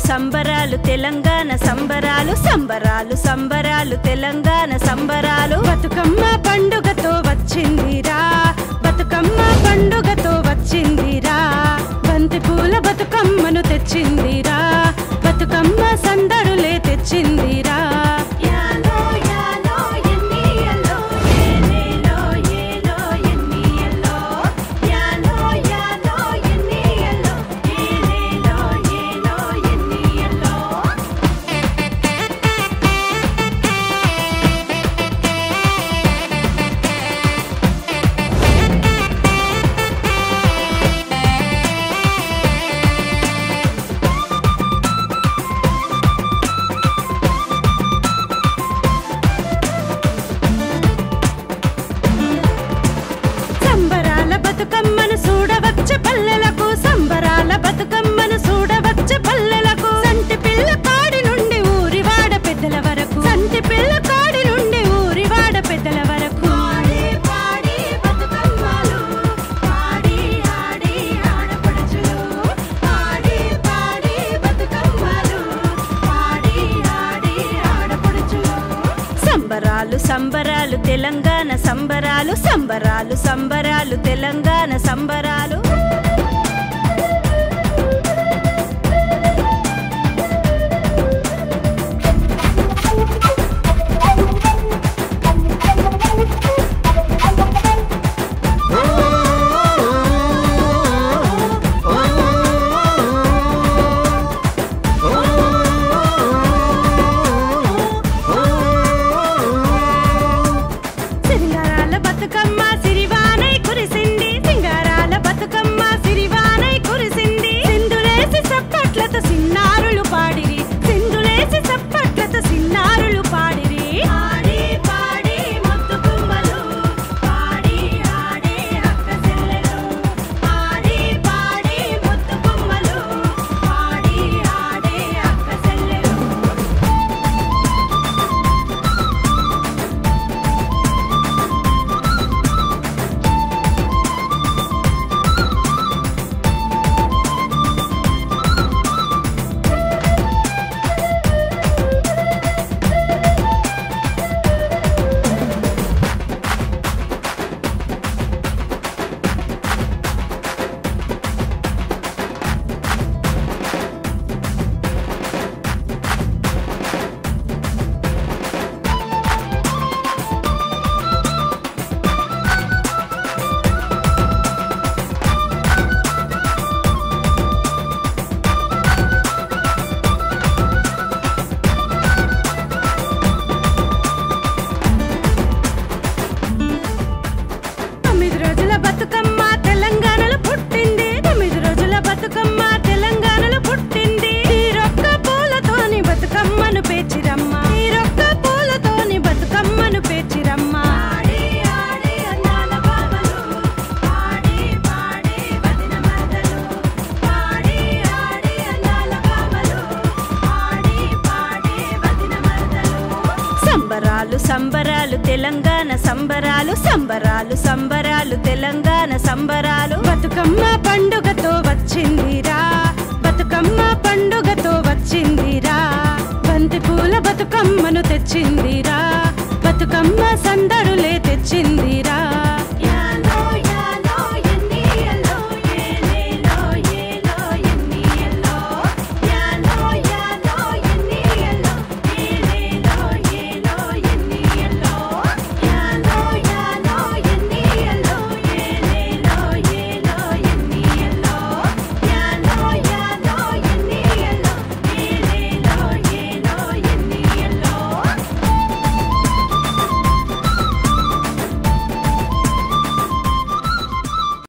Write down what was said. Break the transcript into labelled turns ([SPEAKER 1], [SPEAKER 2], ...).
[SPEAKER 1] సంబరాలు సంబరాలు తెలంగాణ సంబరాలు సంబరాలు సంబరాలు తెలంగాణ సంబరాలు బతుకమ్మ పండుగతో వచ్చిందిరా బతుకమ్మ పండుగతో వచ్చిందిరా బంతి పూల బతుకమ్మను తెచ్చిందిరా బతుకమ్మ సందడులే తెచ్చిందిరా బతుకమ్మను చూడవచ్చ పల్లెలకు సంబరాల బతుకమ్మను చూడవచ్చ పల్లెలకు సంటి పిల్ల కాడి నుండి ఊరివాడ పెద్దల వరకు సంటి పిల్ల కాడి నుండి ఊరివాడ పెద్దల వరకు పాడి బతుకమ్మలు పాడి ఆడి ఆడపడుచులు పాడి పాడి బతుకమ్మలు పాడి ఆడి ఆడపడుచులు సంబరాలు సంబరాలు తెలంగాణ సంబరాలు సంబరాలు సంబరాలు తెలంగాణ సంబరాలు బతుకమ్మ సిరివానై కురిసింది సింగారాల బతుకమ్మ సిరివానై కురిసింది సింధులేసి చప్పట్లతో సిన్నారులు పాడిరి సింధులేసి చప్పట్లతో సిన్నారులు పాడిరి ఆడి పాడి ముద్దు గుమ్మలు పాడి ఆడి అక్క చెల్లెలు ఆడి పాడి ముద్దు గుమ్మలు పాడి ఆడి అక్క చెల్లెలు బతుకమ్మ తెలంగాణలో పుట్టింది 9 రోజుల బతుకమ్మ తెలంగాణలో పుట్టింది తీరొక్క పూలతోని బతుకమ్మను పేర్చిరమ్మ తీరొక్క పూలతోని బతుకమ్మను పేర్చిరమ్మ ఆడి ఆడి అన్నాల బాబలు పాడి పాడి వదిన మర్దలు పాడి ఆడి అన్నాల బాబలు పాడి పాడి వదిన మర్దలు సంబరాలు సంబరాలు తెలంగాణ సంబరాలు సంబరాలు సంబరాలు తెలంగాణ సంబరాలు బతుకమ్మ పండుగతో వచ్చిందిరా బతుకమ్మ పండుగతో వచ్చిందిరా బంతి పూల బతుకమ్మను తెచ్చిందిరా బతుకమ్మ సందడులే తెచ్చిందిరా